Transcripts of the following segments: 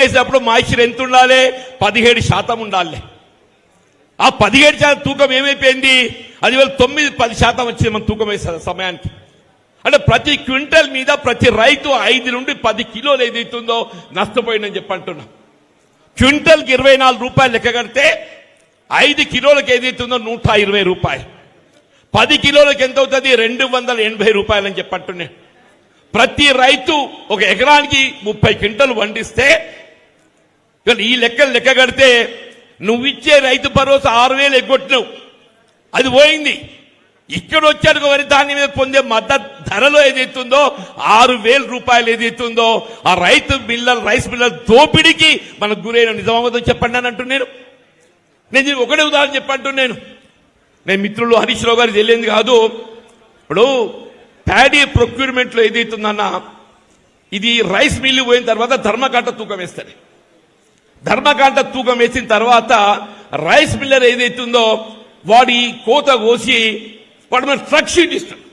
వేసినప్పుడు మాయిశ్చర్ ఎంత ఉండాలి? 17% ఉండాలి. ఆ 17% తూకం ఏమైపోయింది? అది 9-10% వచ్చింది మన తూకం వేసే సమయానికి. అంటే ప్రతి క్వింటల్ మీద ప్రతి రైతు 5 నుండి 10 కిలోలు ఏదైతుందో నష్టపోయిందని చెప్పంటున్నా. క్వింటల్కి 24 రూపాయలు లెక్క కడితే 5 కిలోలకు ఏదైతుందో 120 రూపాయలు, 10 కిలోలకు ఎంత అవుతుంది? 280 రూపాయలు అని చెప్పంటున్నా. ప్రతి రైతు ఒక ఎకరానికి 30 క్వింటల్ వండిస్తే ఈ లెక్కలు లెక్క కడితే నువ్వు ఇచ్చే రైతు భరోసా 6,000 ఎగ్గొట్టినావు, అది పోయింది. ఇక్కడ వచ్చాడు వరి ధాన్యం మీద పొందే మద్దతు ధరలో ఏదైతుందో 6,000 రూపాయలు ఏదైతుందో ఆ రైస్ మిల్లర్ దోపిడీకి మనకు గురైన నిజామాబాద్ చెప్పండి అని అంటున్నాను. నేను ఒకటే ఉదాహరణ చెప్పంటున్నాను. నేను మిత్రులు హరీష్ రావు గారు తెలియదు కాదు. ఇప్పుడు ప్యాడీ ప్రొక్యూర్మెంట్ లో ఏదైతుందన్నా, ఇది రైస్ మిల్లు పోయిన తర్వాత ధర్మకాంట తూకం వేస్తుంది. ధర్మకాంట తూకం వేసిన తర్వాత రైస్ మిల్లర్ ఏదైతుందో వాడి కోత కోసి వాడు మన ట్రక్ షీట్ ఇస్తాడు.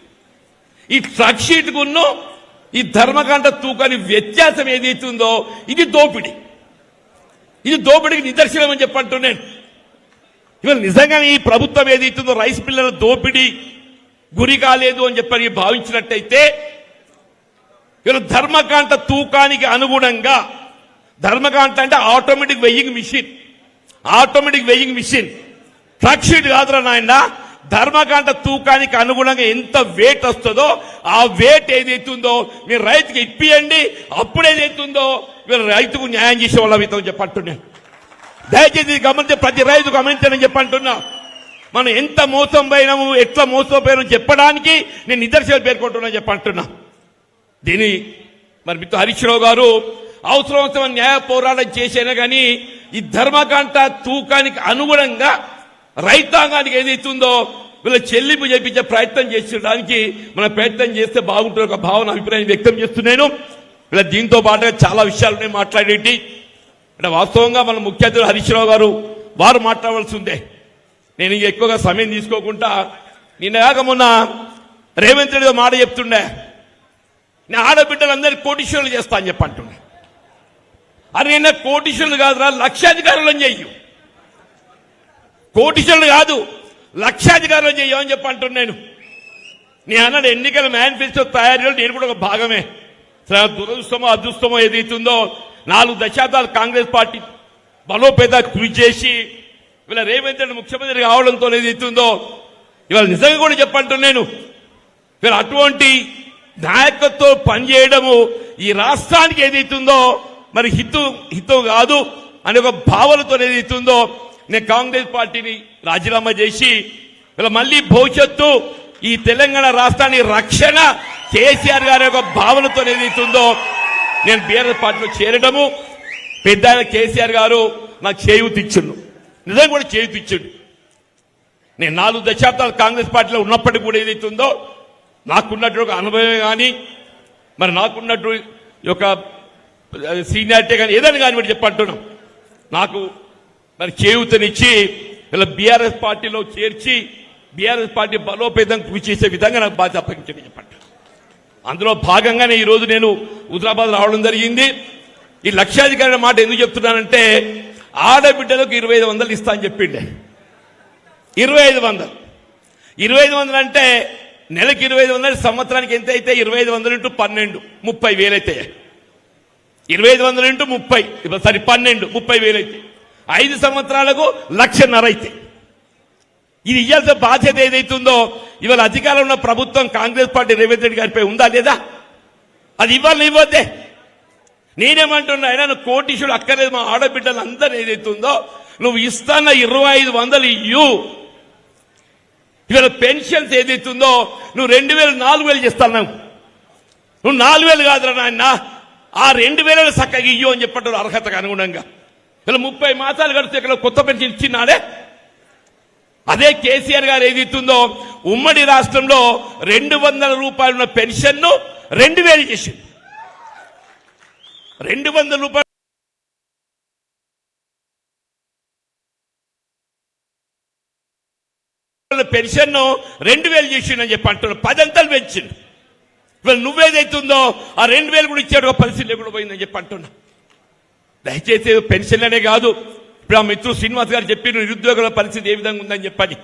ఈ ట్రక్ షీట్ కున్న ఈ ధర్మకాంట తూకాన్ని వ్యత్యాసం ఏదైతుందో ఇది దోపిడీ. ఇది దోపిడీకి నిదర్శనం అని చెప్పంటున్నాను. ఇవాళ నిజంగానే ఈ ప్రభుత్వం ఏదైతుందో రైస్ మిల్లర్ దోపిడీ గురి కాలేదు అని చెప్పని భావించినట్టయితే ఇవాళ ధర్మకాంట తూకానికి అనుగుణంగా, ధర్మకాంట అంటే automatic weighing machine, truck sheet కాదురా నాయన. ధర్మకాంట తూకానికి అనుగుణంగా ఎంత వెయిట్ వస్తుందో ఆ వెయిట్ ఏదైతుందో మీరు రైతుకి ఇప్పియండి. అప్పుడు ఏదైతుందో మీరు రైతుకు న్యాయం చేసే వాళ్ళ మితం చెప్పంటున్నాను. దయచేసి గమనించే ప్రతి రైతు గమనించాలని చెప్పంటున్నా. మనం ఎంత మోసం పోయినాము, ఎట్లా మోసపోయినాము చెప్పడానికి నేను నిదర్శనాలు పేర్కొంటున్నా చెప్పంటున్నా. దీని మరి మిత్రుడు హరీష్ రావు గారు అవసరం న్యాయ పోరాటం చేసేనా కానీ ఈ ధర్మకాంట తూకానికి అనుగుణంగా రైతాంగానికి ఏదైతుందో వీళ్ళ చెల్లింపు చేయించే ప్రయత్నం చేసడానికి మనం ప్రయత్నం చేస్తే బాగుంటుంది ఒక భావన అభిప్రాయం వ్యక్తం చేస్తున్నాను. వీళ్ళ దీంతో పాటుగా చాలా విషయాలు మాట్లాడేటి అంటే వాస్తవంగా మన ముఖ్య అతిథులు హరీష్ రావు గారు వారు మాట్లాడవలసి ఉందే. నేను ఎక్కువగా సమయం తీసుకోకుండా నిన్నగాక మొన్న రేవంత్ రెడ్డి మాట చెప్తుండే, నేను ఆడబిడ్డలందరినీ కోటీశ్వరులు చేస్తా అని చెప్పంటుండే. అది నిన్న కోటీశ్వరులు కాదురా, లక్షాధికారులను చెయ్యు. కోటీశ్వరులు కాదు, లక్షాధికారులు చెయ్యమని చెప్పంటున్నాను. నేను అన్నాడు ఎన్నికల మేనిఫెస్టో తయారీలో నేను కూడా ఒక భాగమే. దురదృష్టమో అదృష్టమో ఏదైతుందో 4 దశాబ్దాలు కాంగ్రెస్ పార్టీ బలోపేత కృషి చేసి ఇవాళ రేవంత్ రెడ్డి ముఖ్యమంత్రి కావడంతో ఏదైతుందో ఇవాళ నిజంగా కూడా చెప్పంటున్నాను. ఇవాళ అటువంటి నాయకత్వం పనిచేయడము ఈ రాష్ట్రానికి ఏదైతుందో మరి హితం కాదు అనే ఒక భావనతో ఏదైతుందో నేను కాంగ్రెస్ పార్టీని రాజీనామా చేసి ఇలా మళ్ళీ భవిష్యత్తు ఈ తెలంగాణ రాష్ట్రాన్ని రక్షణ కేసీఆర్ గారి యొక్క భావనతో ఏదైతుందో నేను బీఆర్ఎస్ పార్టీలో చేరడము. పెద్ద కేసీఆర్ గారు నాకు చేయూతిచ్చిండు, నిజంగా కూడా చేయూతిచ్చిండు. నేను 4 దశాబ్దాలు కాంగ్రెస్ పార్టీలో ఉన్నప్పటికీ కూడా ఏదైతుందో నాకున్నట్టు ఒక అనుభవమే కానీ మరి నాకున్నట్టు యొక్క సీనియారిటీ కానీ ఏదని కానీ కూడా చెప్పంటున్నాం. నాకు మరి చేయూతనిచ్చి ఇలా బీఆర్ఎస్ పార్టీలో చేర్చి బీఆర్ఎస్ పార్టీ బలోపేతం కృషి చేసే విధంగా నాకు బాధ్యత అప్పగించండి చెప్పండి. అందులో భాగంగానే ఈరోజు నేను హుజరాబాద్ రావడం జరిగింది. ఈ లక్షాధికారి మాట ఎందుకు చెప్తున్నానంటే ఆడబిడ్డలకు 2,500 ఇస్తా అని చెప్పిండే. 2,500 అంటే నెలకి 2,500, సంవత్సరానికి ఎంత అయితే 2,500 × 12 30,000 అయితే 2,500 × 30 సరే 12 30,000 అయితే 5 సంవత్సరాలకు 1,50,000 అయితే ఇది ఇయ్యాల్సిన బాధ్యత ఏదైతుందో ఇవాళ అధికారంలో ఉన్న ప్రభుత్వం కాంగ్రెస్ పార్టీ రేవంత్ రెడ్డి గారిపై ఉందా లేదా? అది ఇవ్వాలి ఇవ్వద్దే. నేనేమంటున్నా, అయినా నువ్వు కోటీశ్వరుడు అక్కర్లేదు, మా ఆడబిడ్డలు అందరూ ఏదైతుందో నువ్వు ఇస్తాన్న 2,500 ఇయ్యు. ఇవాళ పెన్షన్స్ ఏదైతుందో నువ్వు 2,000 4,000 చేస్తాను. నువ్వు 4,000 కాదురా నాయన, ఆ 2,000 చక్కగా ఇయ్యు అని చెప్పట్టు అర్హతకు అనుగుణంగా. ఇలా 30 మాసాలు గడిస్తే ఇక్కడ కొత్త పెన్షన్ ఇచ్చినాడే. అదే కేసీఆర్ గారు ఏదైతుందో ఉమ్మడి రాష్ట్రంలో 200 రూపాయలు ఉన్న పెన్షన్ ను 2,000 చేసింది. 200 రూపాయలు పెన్షన్ ను 2,000 చేసిందని చెప్పి అంటున్నారు. 10 అంతలు పెంచింది. ఇవాళ నువ్వేదైతుందో ఆ 2,000 కూడా ఇచ్చాడు పరిస్థితి లేకుండా పోయిందని చెప్పి అంటున్నా. దయచేసి పెన్షన్లనే కాదు, ఇప్పుడు ఆ మిత్రుడు శ్రీనివాస్ గారు చెప్పిన నిరుద్యోగుల పరిస్థితి ఏ విధంగా ఉందని చెప్పని